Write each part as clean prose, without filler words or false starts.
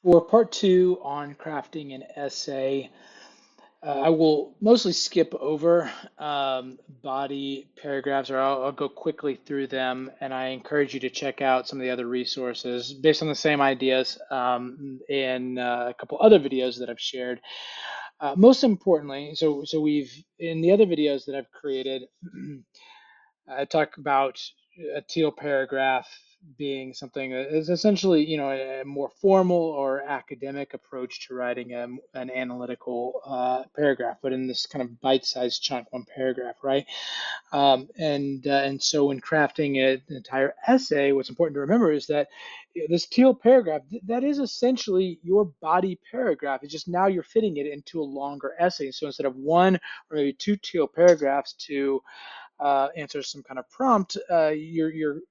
For part two on crafting an essay, I will mostly skip over body paragraphs, or I'll go quickly through them, and I encourage you to check out some of the other resources based on the same ideas in a couple other videos that I've shared. Most importantly, so we've in the other videos that I've created, I talk about a teal paragraph being something that is essentially, a more formal or academic approach to writing an analytical paragraph, but in this kind of bite-sized chunk, one paragraph, right? And so when crafting an entire essay, what's important to remember is that this teal paragraph that is essentially your body paragraph. It's just now you're fitting it into a longer essay. So instead of one or maybe two teal paragraphs to answer some kind of prompt, you're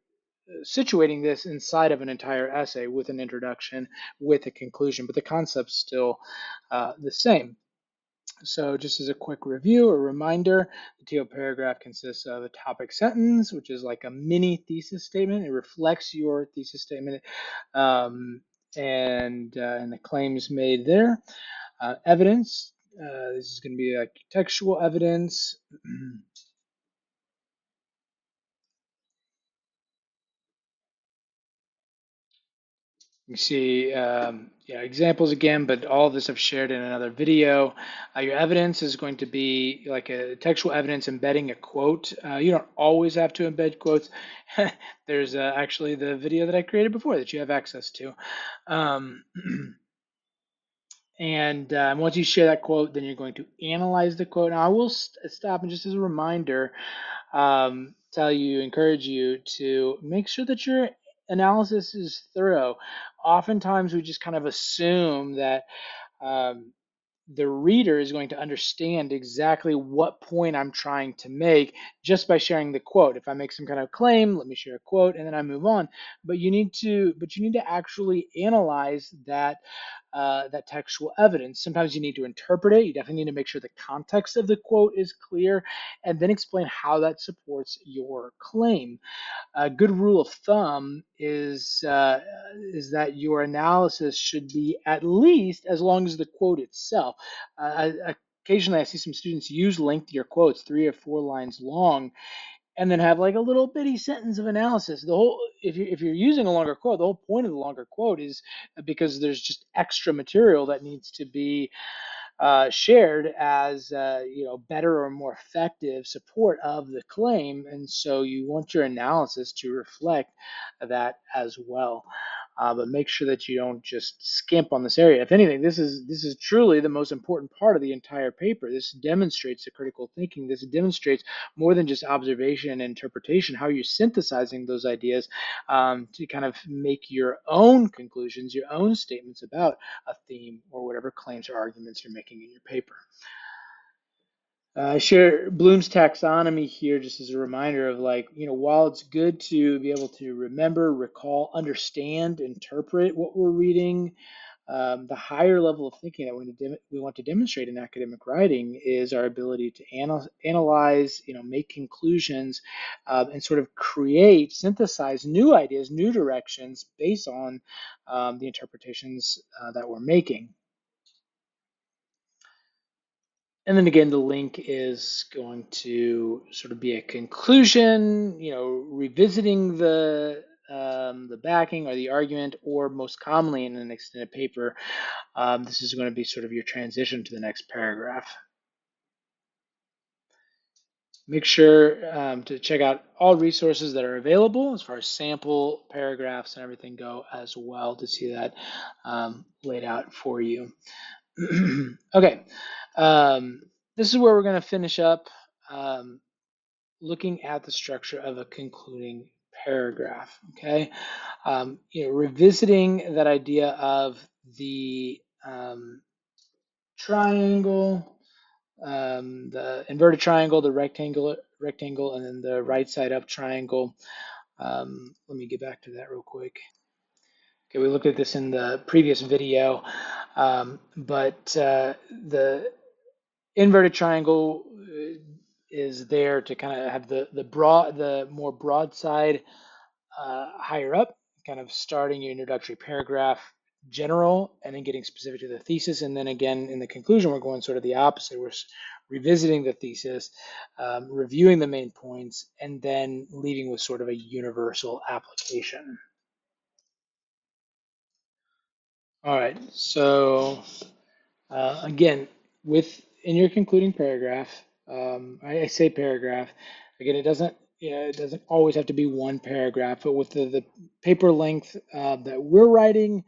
situating this inside of an entire essay with an introduction, with a conclusion, but the concept's still the same. So just as a quick review or reminder, the teal paragraph consists of a topic sentence, which is like a mini thesis statement. It reflects your thesis statement um, and the claims made there. Evidence, this is going to be like textual evidence. You see examples again, but all of this I've shared in another video. Your evidence is going to be like a textual evidence embedding a quote. You don't always have to embed quotes. There's actually the video that I created before that you have access to. Um, and once you share that quote, then you're going to analyze the quote. Now I will stop and just as a reminder, encourage you to make sure that your analysis is thorough. Oftentimes, we just kind of assume that um, the reader is going to understand exactly what point I'm trying to make just by sharing the quote. If I make some kind of claim, let me share a quote, and then I move on. But you need to actually analyze that textual evidence. Sometimes you need to interpret it. You definitely need to make sure the context of the quote is clear, and then explain how that supports your claim. A good rule of thumb is that your analysis should be at least as long as the quote itself. Occasionally, I see some students use lengthier quotes, 3 or 4 lines long, and then have like a little bitty sentence of analysis. The whole, if you're using a longer quote, the whole point of the longer quote is because there's just extra material that needs to be shared as better or more effective support of the claim, and so you want your analysis to reflect that as well. But make sure that you don't just skimp on this area. If anything, this is truly the most important part of the entire paper. This demonstrates the critical thinking. This demonstrates more than just observation and interpretation, how you're synthesizing those ideas to kind of make your own conclusions, your own statements about a theme or whatever claims or arguments you're making in your paper. I share Bloom's taxonomy here just as a reminder of while it's good to be able to remember, recall, understand, interpret what we're reading, the higher level of thinking that we want to demonstrate in academic writing is our ability to analyze, make conclusions, and sort of create, synthesize new ideas, new directions based on the interpretations that we're making. And then again, the link is going to sort of be a conclusion, revisiting the backing or the argument, or most commonly in an extended paper, this is going to be sort of your transition to the next paragraph. Make sure to check out all resources that are available as far as sample paragraphs and everything go as well to see that laid out for you. Okay, this is where we're going to finish up looking at the structure of a concluding paragraph. Okay, revisiting that idea of the triangle, the inverted triangle, the rectangle, and then the right side up triangle. Let me get back to that real quick. Okay, we looked at this in the previous video, but the inverted triangle is there to kind of have the more broad side higher up, kind of starting your introductory paragraph, general and then getting specific to the thesis. And then again, in the conclusion, we're going sort of the opposite. We're revisiting the thesis, reviewing the main points, and then leaving with sort of a universal application. All right. So again, in your concluding paragraph, I say paragraph. Again, it doesn't always have to be one paragraph, but with the paper length that we're writing,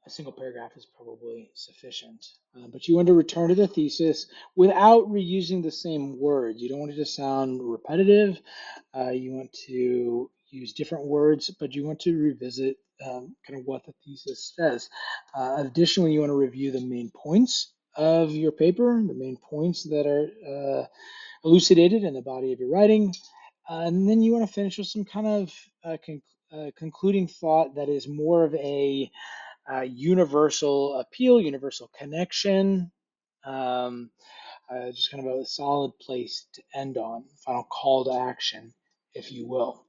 a single paragraph is probably sufficient. But you want to return to the thesis without reusing the same words. You don't want it to sound repetitive. You want to use different words, but you want to revisit kind of what the thesis says. Additionally, you want to review the main points of your paper, the main points that are elucidated in the body of your writing. And then you want to finish with some kind of concluding thought that is more of a universal appeal, universal connection, um, just kind of a solid place to end on, final call to action, if you will.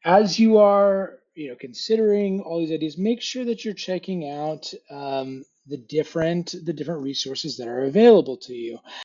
As you are, considering all these ideas, make sure that you're checking out the different resources that are available to you.